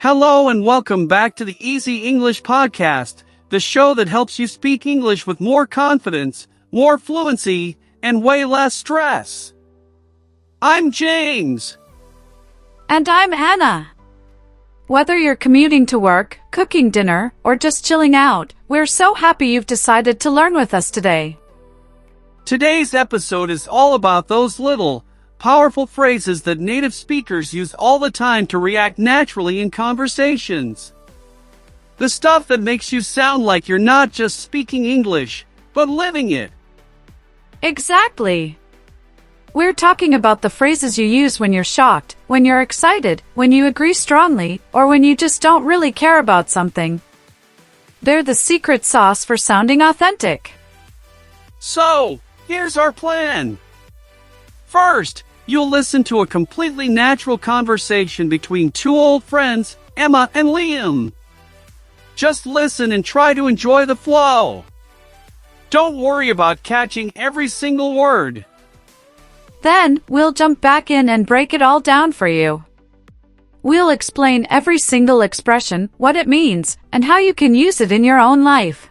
Hello and welcome back to the Easy English Podcast, the show that helps you speak English with more confidence, more fluency, and way less stress. I'm James. And I'm Anna. Whether you're commuting to work, cooking dinner, or just chilling out, we're so happy you've decided to learn with us today. Today's episode is all about those little, powerful phrases that native speakers use all the time to react naturally in conversations. The stuff that makes you sound like you're not just speaking English, but living it. Exactly. We're talking about the phrases you use when you're shocked, when you're excited, when you agree strongly, or when you just don't really care about something. They're the secret sauce for sounding authentic. So, here's our plan. First, you'll listen to a completely natural conversation between two old friends, Emma and Liam. Just listen and try to enjoy the flow. Don't worry about catching every single word. Then, we'll jump back in and break it all down for you. We'll explain every single expression, what it means, and how you can use it in your own life.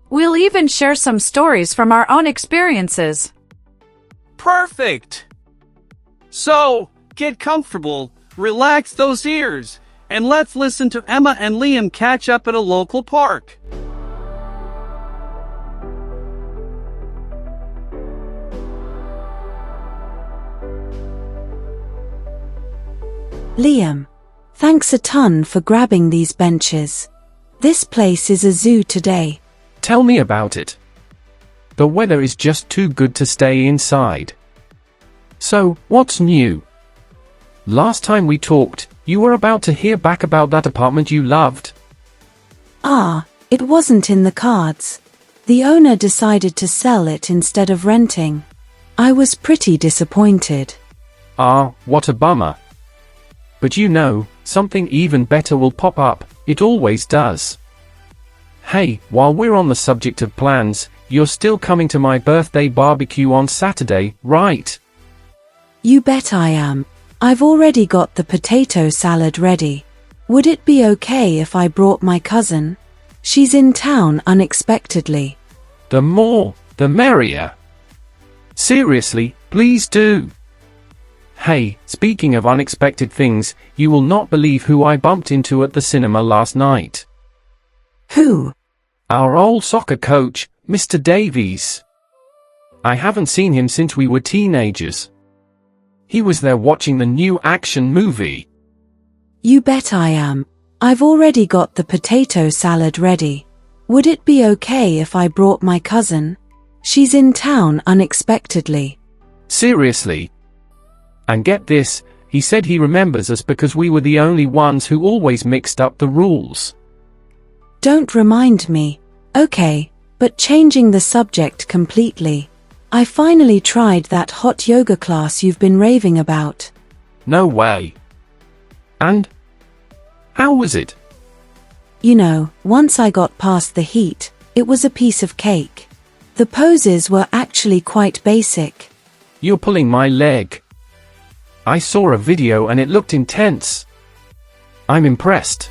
We'll even share some stories from our own experiences. Perfect! So, get comfortable, relax those ears, and let's listen to Emma and Liam catch up at a local park. Liam, thanks a ton for grabbing these benches. This place is a zoo today. Tell me about it. The weather is just too good to stay inside. So, what's new? Last time we talked, you were about to hear back about that apartment you loved. It wasn't in the cards. The owner decided to sell it instead of renting. I was pretty disappointed. What a bummer. But you know, something even better will pop up, it always does. Hey, while we're on the subject of plans, you're still coming to my birthday barbecue on Saturday, right? You bet I am. I've already got the potato salad ready. Would it be okay if I brought my cousin? She's in town unexpectedly. The more, the merrier. Seriously, please do. Hey, speaking of unexpected things, you will not believe who I bumped into at the cinema last night. Who? Our old soccer coach, Mr. Davies. I haven't seen him since we were teenagers. He was there watching the new action movie. You bet I am. I've already got the potato salad ready. Would it be okay if I brought my cousin? She's in town unexpectedly. Seriously? And get this, he said he remembers us because we were the only ones who always mixed up the rules. Don't remind me. Okay, but changing the subject completely. I finally tried that hot yoga class you've been raving about. No way. And? How was it? You know, once I got past the heat, it was a piece of cake. The poses were actually quite basic. You're pulling my leg. I saw a video and it looked intense. I'm impressed.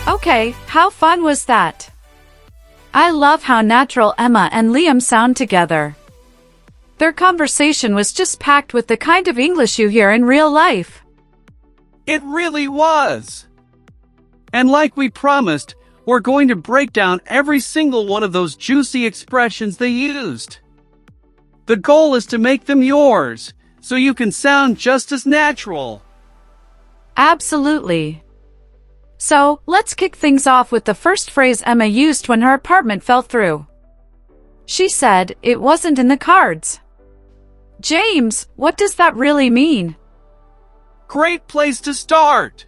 Okay, how fun was that? I love how natural Emma and Liam sound together. Their conversation was just packed with the kind of English you hear in real life. It really was! And like we promised, we're going to break down every single one of those juicy expressions they used. The goal is to make them yours, so you can sound just as natural. Absolutely. So, let's kick things off with the first phrase Emma used when her apartment fell through. She said, "It wasn't in the cards." James, what does that really mean? Great place to start!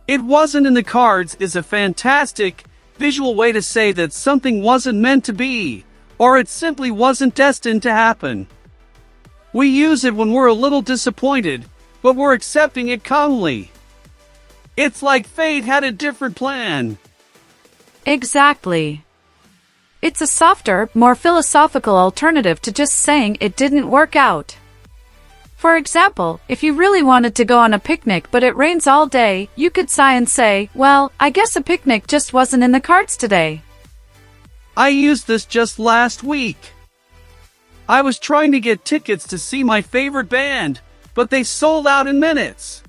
"It wasn't in the cards" is a fantastic, visual way to say that something wasn't meant to be, or it simply wasn't destined to happen. We use it when we're a little disappointed, but we're accepting it calmly. It's like fate had a different plan. Exactly. It's a softer, more philosophical alternative to just saying it didn't work out. For example, if you really wanted to go on a picnic but it rains all day, you could sigh and say, well, I guess a picnic just wasn't in the cards today. I used this just last week. I was trying to get tickets to see my favorite band, but they sold out in minutes.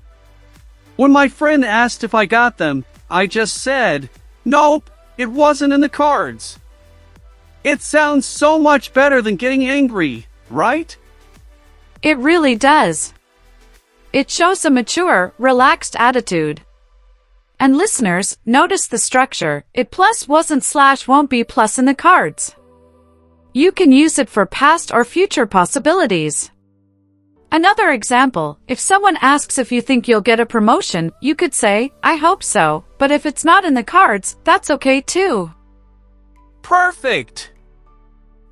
When my friend asked if I got them, I just said, nope, it wasn't in the cards. It sounds so much better than getting angry, right? It really does. It shows a mature, relaxed attitude. And listeners, notice the structure. It plus wasn't slash won't be plus in the cards. You can use it for past or future possibilities. Another example, if someone asks if you think you'll get a promotion, you could say, I hope so, but if it's not in the cards, that's okay too. Perfect!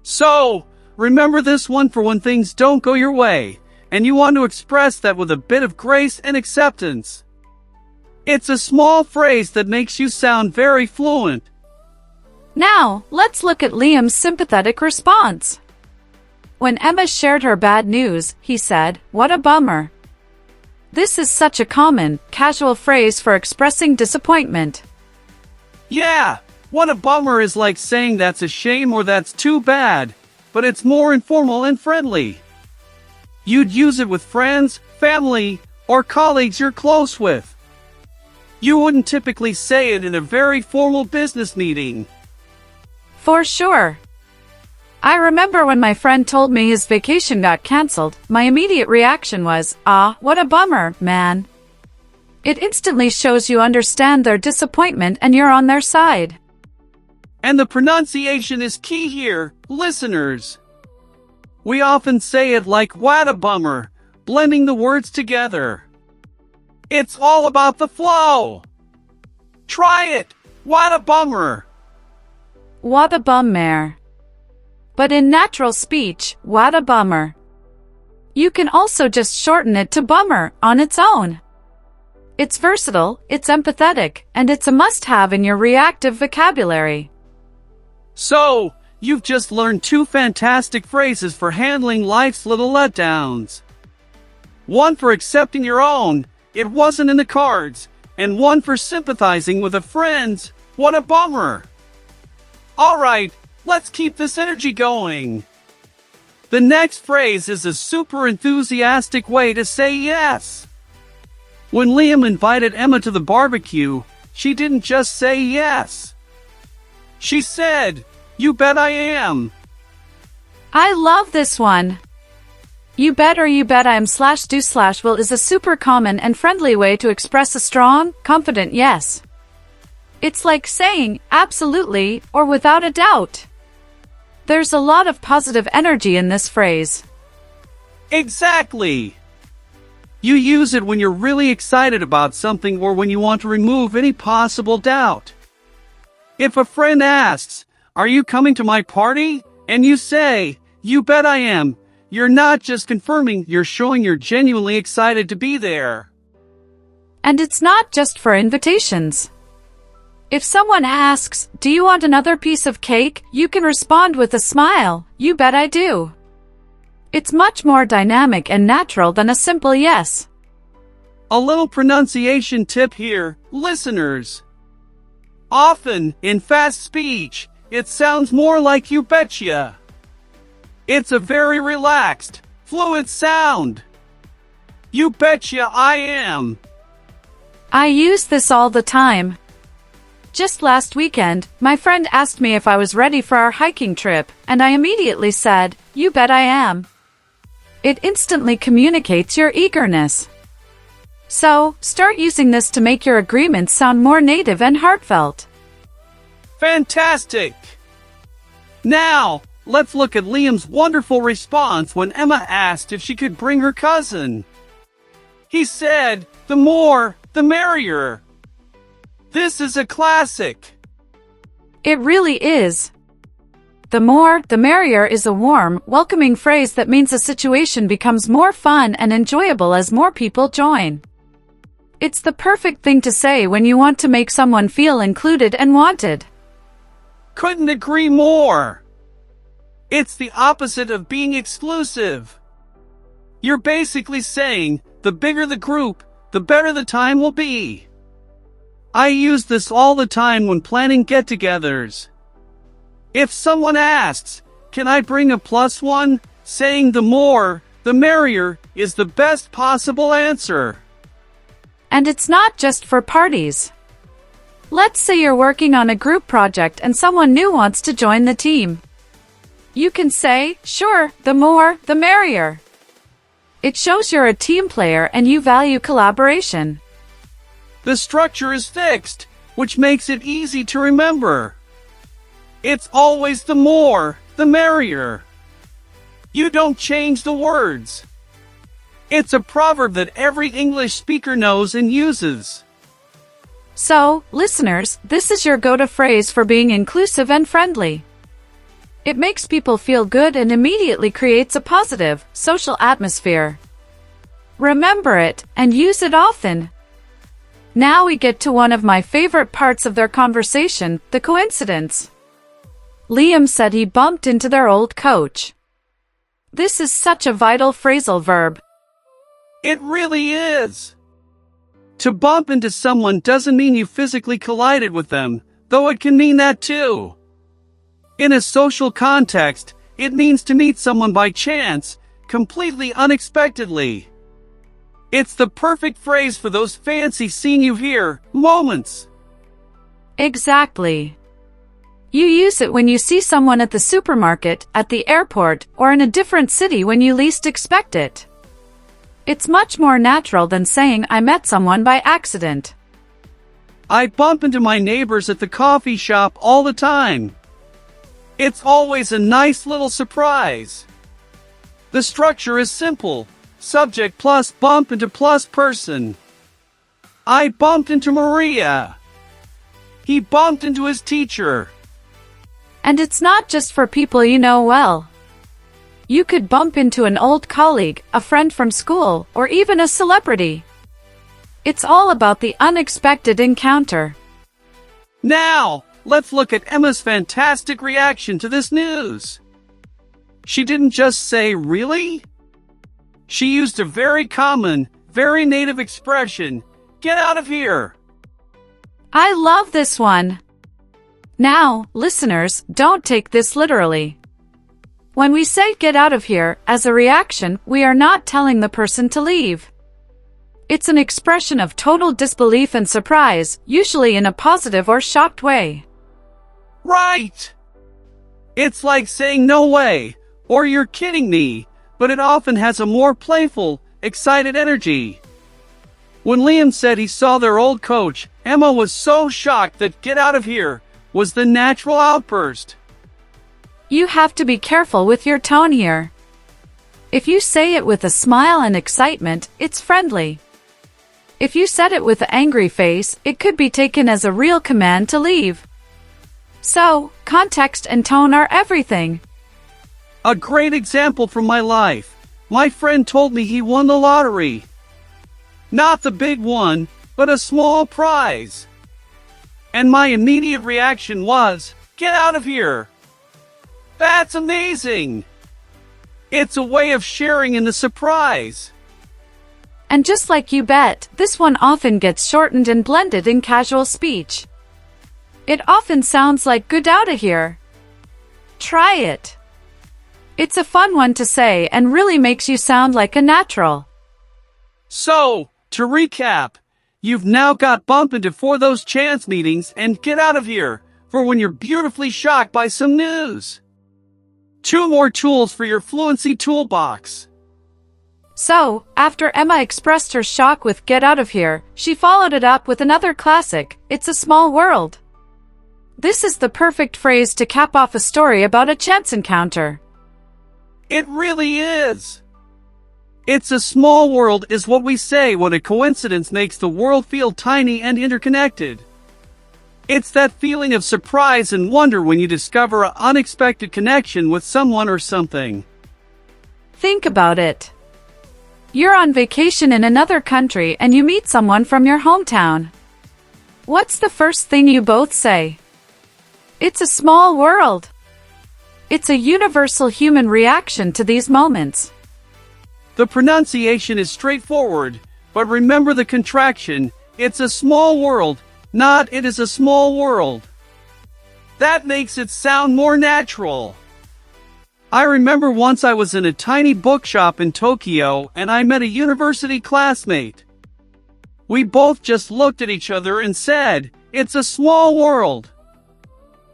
So, remember this one for when things don't go your way, and you want to express that with a bit of grace and acceptance. It's a small phrase that makes you sound very fluent. Now, let's look at Liam's sympathetic response. When Emma shared her bad news, he said, what a bummer. This is such a common, casual phrase for expressing disappointment. Yeah, what a bummer is like saying that's a shame or that's too bad, but it's more informal and friendly. You'd use it with friends, family, or colleagues you're close with. You wouldn't typically say it in a very formal business meeting. For sure. I remember when my friend told me his vacation got cancelled, my immediate reaction was, what a bummer, man. It instantly shows you understand their disappointment and you're on their side. And the pronunciation is key here, listeners. We often say it like what a bummer, blending the words together. It's all about the flow. Try it. What a bummer. What a bummer. But in natural speech, what a bummer. You can also just shorten it to bummer on its own. It's versatile, it's empathetic, and it's a must-have in your reactive vocabulary. So, you've just learned two fantastic phrases for handling life's little letdowns. One for accepting your own, it wasn't in the cards, and one for sympathizing with a friend's, what a bummer. Alright, let's keep this energy going. The next phrase is a super enthusiastic way to say yes. When Liam invited Emma to the barbecue, she didn't just say yes. She said, you bet I am. I love this one. You bet or you bet I am slash do slash will is a super common and friendly way to express a strong, confident yes. It's like saying, absolutely, or without a doubt. There's a lot of positive energy in this phrase. Exactly. You use it when you're really excited about something or when you want to remove any possible doubt. If a friend asks, are you coming to my party? And you say, you bet I am. You're not just confirming, you're showing you're genuinely excited to be there. And it's not just for invitations. If someone asks, do you want another piece of cake? You can respond with a smile, you bet I do. It's much more dynamic and natural than a simple yes. A little pronunciation tip here, listeners. Often, in fast speech, it sounds more like you betcha. It's a very relaxed, fluid sound. You betcha I am. I use this all the time. Just last weekend, my friend asked me if I was ready for our hiking trip, and I immediately said, you bet I am. It instantly communicates your eagerness. So, start using this to make your agreements sound more native and heartfelt. Fantastic! Now, let's look at Liam's wonderful response when Emma asked if she could bring her cousin. He said, the more, the merrier. This is a classic. It really is. The more, the merrier is a warm, welcoming phrase that means a situation becomes more fun and enjoyable as more people join. It's the perfect thing to say when you want to make someone feel included and wanted. Couldn't agree more. It's the opposite of being exclusive. You're basically saying, the bigger the group, the better the time will be. I use this all the time when planning get-togethers. If someone asks, can I bring a plus one? Saying the more, the merrier is the best possible answer. And it's not just for parties. Let's say you're working on a group project and someone new wants to join the team. You can say, sure, the more, the merrier. It shows you're a team player and you value collaboration. The structure is fixed, which makes it easy to remember. It's always the more, the merrier. You don't change the words. It's a proverb that every English speaker knows and uses. So, listeners, this is your go-to phrase for being inclusive and friendly. It makes people feel good and immediately creates a positive, social atmosphere. Remember it, and use it often. Now we get to one of my favorite parts of their conversation, the coincidence. Liam said he bumped into their old coach. This is such a vital phrasal verb. It really is. To bump into someone doesn't mean you physically collided with them, though it can mean that too. In a social context, it means to meet someone by chance, completely unexpectedly. It's the perfect phrase for those fancy seeing you here moments. Exactly. You use it when you see someone at the supermarket, at the airport, or in a different city when you least expect it. It's much more natural than saying I met someone by accident. I bump into my neighbors at the coffee shop all the time. It's always a nice little surprise. The structure is simple. Subject plus bump into plus person. I bumped into Maria. He bumped into his teacher. And it's not just for people you know well. You could bump into an old colleague, a friend from school, or even a celebrity. It's all about the unexpected encounter. Now, let's look at Emma's fantastic reaction to this news. She didn't just say, really? She used a very common, very native expression, get out of here. I love this one. Now, listeners, don't take this literally. When we say get out of here, as a reaction, we are not telling the person to leave. It's an expression of total disbelief and surprise, usually in a positive or shocked way. Right! It's like saying no way, or you're kidding me, but it often has a more playful, excited energy. When Liam said he saw their old coach, Emma was so shocked that get out of here was the natural outburst. You have to be careful with your tone here. If you say it with a smile and excitement, it's friendly. If you said it with an angry face, it could be taken as a real command to leave. So, context and tone are everything. A great example from my life. My friend told me he won the lottery. Not the big one, but a small prize. And my immediate reaction was, get out of here. That's amazing. It's a way of sharing in the surprise. And just like you bet, this one often gets shortened and blended in casual speech. It often sounds like get outta here. Try it. It's a fun one to say and really makes you sound like a natural. So, to recap, you've now got bump into for those chance meetings and get out of here for when you're beautifully shocked by some news. 2 more tools for your fluency toolbox. So, after Emma expressed her shock with get out of here, she followed it up with another classic, it's a small world. This is the perfect phrase to cap off a story about a chance encounter. It really is. It's a small world is what we say when a coincidence makes the world feel tiny and interconnected. It's that feeling of surprise and wonder when you discover an unexpected connection with someone or something. Think about it. You're on vacation in another country and you meet someone from your hometown. What's the first thing you both say? It's a small world. It's a universal human reaction to these moments. The pronunciation is straightforward, but remember the contraction. It's a small world, not it is a small world. That makes it sound more natural. I remember once I was in a tiny bookshop in Tokyo and I met a university classmate. We both just looked at each other and said, "It's a small world."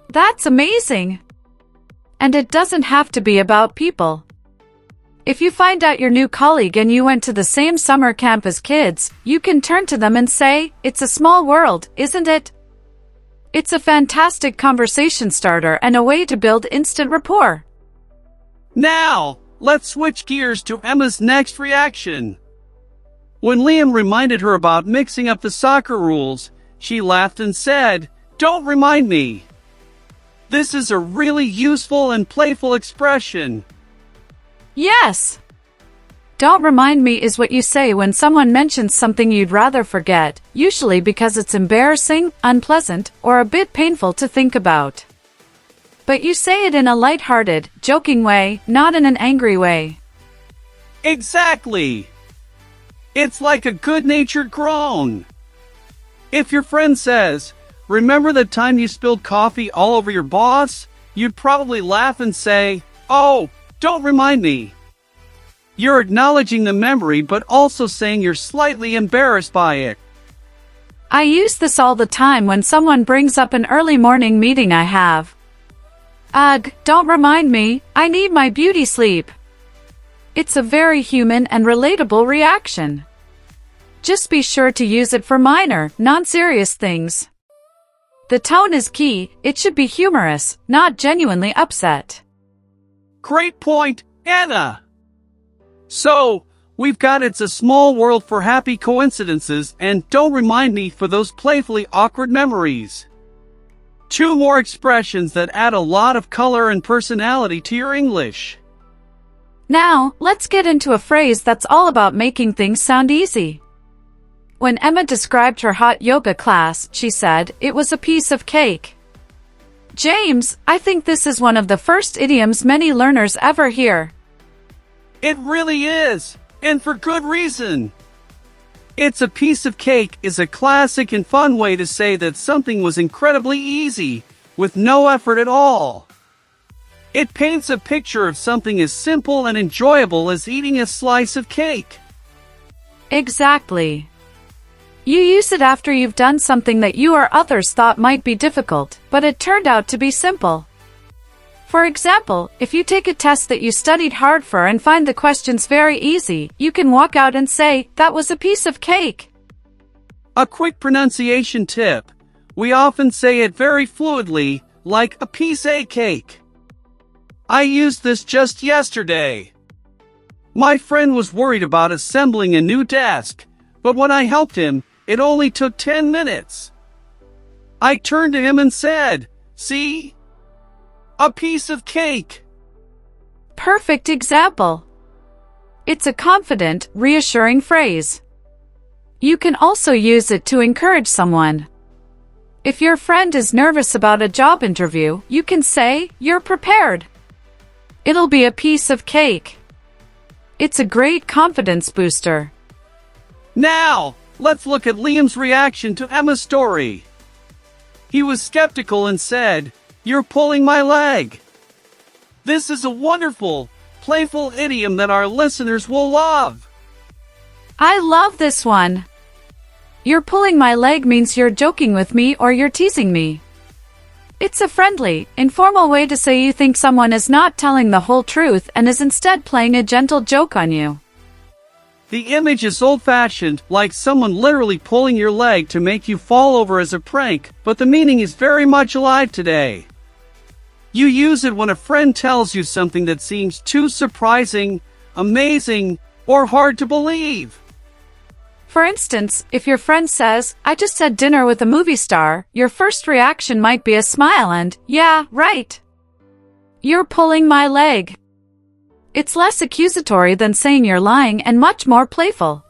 That's amazing. And it doesn't have to be about people. If you find out your new colleague and you went to the same summer camp as kids, you can turn to them and say, "It's a small world, isn't it?" It's a fantastic conversation starter and a way to build instant rapport. Now, let's switch gears to Emma's next reaction. When Liam reminded her about mixing up the soccer rules, she laughed and said, "Don't remind me." This is a really useful and playful expression. Yes. Don't remind me is what you say when someone mentions something you'd rather forget, usually because it's embarrassing, unpleasant, or a bit painful to think about. But you say it in a light-hearted, joking way, not in an angry way. Exactly. It's like a good-natured groan. If your friend says, "Remember the time you spilled coffee all over your boss?" you'd probably laugh and say, "Oh, don't remind me." You're acknowledging the memory but also saying you're slightly embarrassed by it. I use this all the time when someone brings up an early morning meeting I have. Ugh, don't remind me, I need my beauty sleep. It's a very human and relatable reaction. Just be sure to use it for minor, non-serious things. The tone is key, it should be humorous, not genuinely upset. Great point, Anna. So, we've got "it's a small world" for happy coincidences and "don't remind me" for those playfully awkward memories. Two more expressions that add a lot of color and personality to your English. Now, let's get into a phrase that's all about making things sound easy. When Emma described her hot yoga class, she said, "It was a piece of cake." James, I think this is one of the first idioms many learners ever hear. It really is, and for good reason. "It's a piece of cake" is a classic and fun way to say that something was incredibly easy, with no effort at all. It paints a picture of something as simple and enjoyable as eating a slice of cake. Exactly. You use it after you've done something that you or others thought might be difficult, but it turned out to be simple. For example, if you take a test that you studied hard for and find the questions very easy, you can walk out and say, "That was a piece of cake." A quick pronunciation tip. We often say it very fluidly, like "a piece of cake." I used this just yesterday. My friend was worried about assembling a new desk, but when I helped him, it only took 10 minutes. I turned to him and said, "See? A piece of cake." Perfect example. It's a confident, reassuring phrase. You can also use it to encourage someone. If your friend is nervous about a job interview, you can say, "You're prepared. It'll be a piece of cake." It's a great confidence booster. Now, let's look at Liam's reaction to Emma's story. He was skeptical and said, "You're pulling my leg." This is a wonderful, playful idiom that our listeners will love. I love this one. "You're pulling my leg" means you're joking with me or you're teasing me. It's a friendly, informal way to say you think someone is not telling the whole truth and is instead playing a gentle joke on you. The image is old-fashioned, like someone literally pulling your leg to make you fall over as a prank, but the meaning is very much alive today. You use it when a friend tells you something that seems too surprising, amazing, or hard to believe. For instance, if your friend says, "I just had dinner with a movie star," your first reaction might be a smile and, "Yeah, right. You're pulling my leg." It's less accusatory than saying you're lying and much more playful.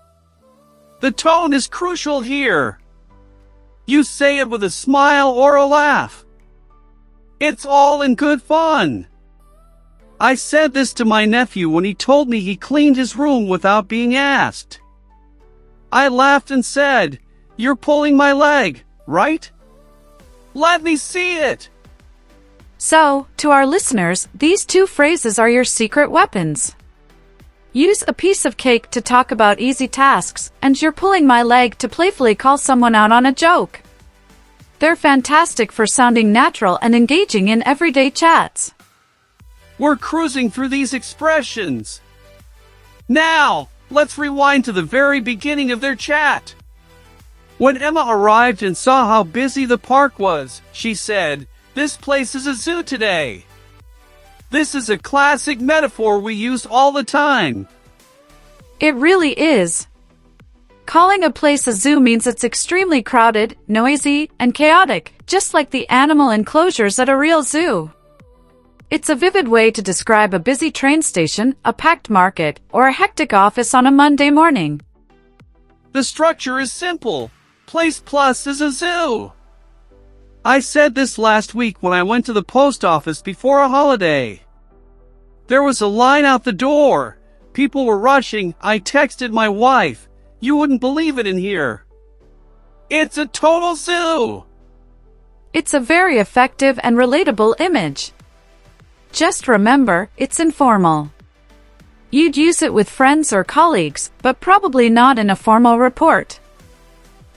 The tone is crucial here. You say it with a smile or a laugh. It's all in good fun. I said this to my nephew when he told me he cleaned his room without being asked. I laughed and said, "You're pulling my leg, right? Let me see it." So, to our listeners, these two phrases are your secret weapons. Use a piece of cake to talk about easy tasks, and "you're pulling my leg" to playfully call someone out on a joke. They're fantastic for sounding natural and engaging in everyday chats. We're cruising through these expressions. Now, let's rewind to the very beginning of their chat. When Emma arrived and saw how busy the park was, she said, "This place is a zoo today." This is a classic metaphor we use all the time. It really is. Calling a place a zoo means it's extremely crowded, noisy, and chaotic, just like the animal enclosures at a real zoo. It's a vivid way to describe a busy train station, a packed market, or a hectic office on a Monday morning. The structure is simple. Place plus is a zoo. I said this last week when I went to the post office before a holiday. There was a line out the door. People were rushing. I texted my wife. "You wouldn't believe it in here. It's a total zoo." It's a very effective and relatable image. Just remember, it's informal. You'd use it with friends or colleagues, but probably not in a formal report.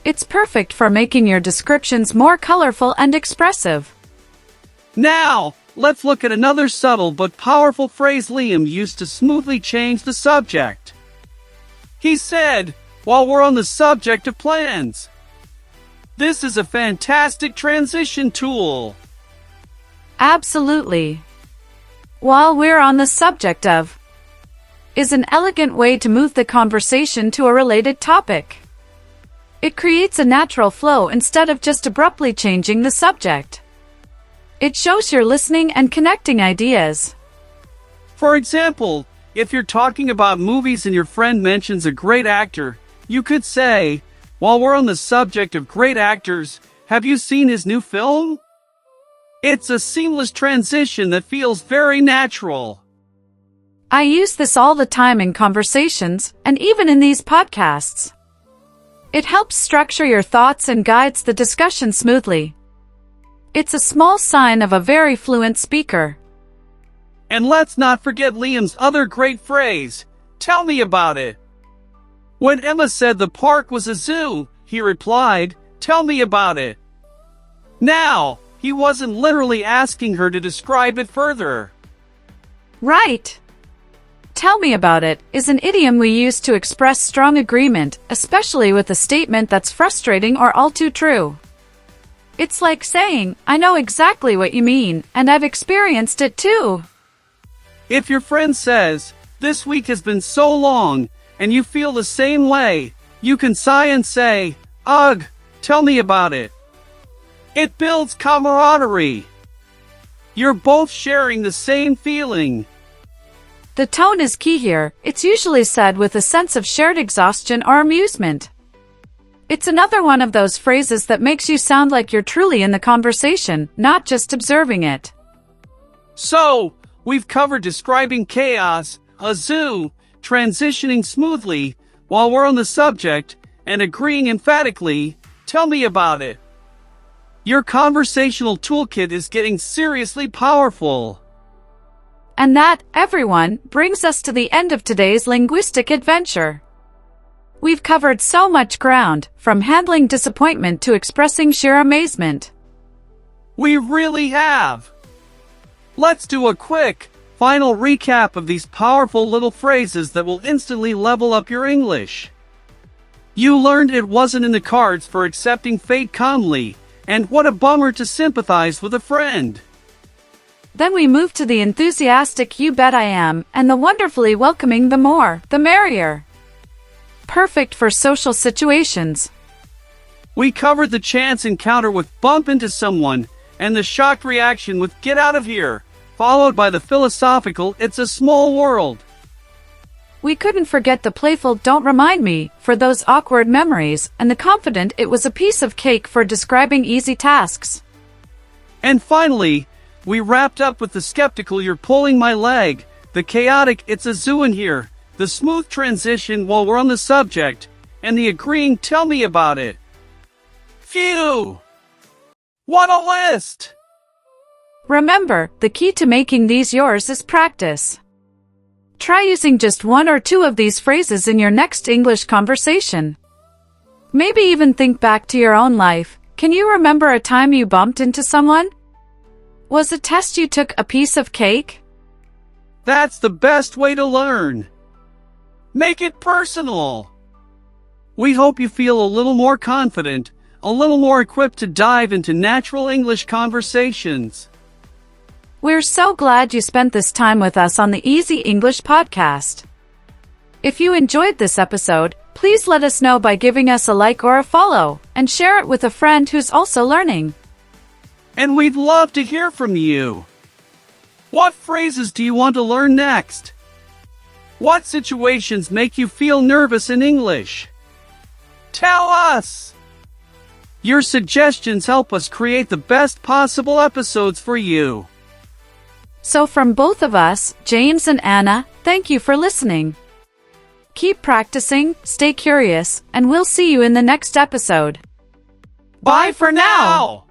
It's perfect for making your descriptions more colorful and expressive. Now, let's look at another subtle but powerful phrase Liam used to smoothly change the subject. He said, "While we're on the subject of plans." This is a fantastic transition tool. Absolutely. "While we're on the subject of" is an elegant way to move the conversation to a related topic. It creates a natural flow instead of just abruptly changing the subject. It shows you're listening and connecting ideas. For example, if you're talking about movies and your friend mentions a great actor, you could say, "While we're on the subject of great actors, have you seen his new film?" It's a seamless transition that feels very natural. I use this all the time in conversations, and even in these podcasts. It helps structure your thoughts and guides the discussion smoothly. It's a small sign of a very fluent speaker. And let's not forget Liam's other great phrase, "Tell me about it." When Emma said the park was a zoo, he replied, "Tell me about it." Now, he wasn't literally asking her to describe it further. Right. "Tell me about it" is an idiom we use to express strong agreement, especially with a statement that's frustrating or all too true. It's like saying, "I know exactly what you mean, and I've experienced it too." If your friend says, "This week has been so long," and you feel the same way, you can sigh and say, "Ugh, tell me about it." It builds camaraderie. You're both sharing the same feeling. The tone is key here. It's usually said with a sense of shared exhaustion or amusement. It's another one of those phrases that makes you sound like you're truly in the conversation, not just observing it. So, we've covered describing chaos, a zoo, transitioning smoothly, while we're on the subject, and agreeing emphatically, "Tell me about it." Your conversational toolkit is getting seriously powerful. And that, everyone, brings us to the end of today's linguistic adventure. We've covered so much ground, from handling disappointment to expressing sheer amazement. We really have. Let's do a quick, final recap of these powerful little phrases that will instantly level up your English. You learned it wasn't in the cards for accepting fate calmly, and what a bummer to sympathize with a friend. Then we move to the enthusiastic "You bet I am" and the wonderfully welcoming "the more, the merrier." Perfect for social situations. We covered the chance encounter with "bump into someone" and the shocked reaction with "get out of here," followed by the philosophical "it's a small world." We couldn't forget the playful "don't remind me" for those awkward memories, and the confident "it was a piece of cake" for describing easy tasks. And finally, We wrapped up with the skeptical "you're pulling my leg," the chaotic "it's a zoo in here," the smooth transition while we're on the subject, and the agreeing "tell me about it." Phew! What a list! Remember, the key to making these yours is practice. Try using just one or two of these phrases in your next English conversation. Maybe even think back to your own life. Can you remember a time you bumped into someone? Was a test you took a piece of cake? That's the best way to learn. Make it personal. We hope you feel a little more confident, a little more equipped to dive into natural English conversations. We're so glad you spent this time with us on the Easy English podcast. If you enjoyed this episode, please let us know by giving us a like or a follow, and share it with a friend who's also learning. And we'd love to hear from you. What phrases do you want to learn next? What situations make you feel nervous in English? Tell us! Your suggestions help us create the best possible episodes for you. So from both of us, James and Anna, thank you for listening. Keep practicing, stay curious, and we'll see you in the next episode. Bye for now!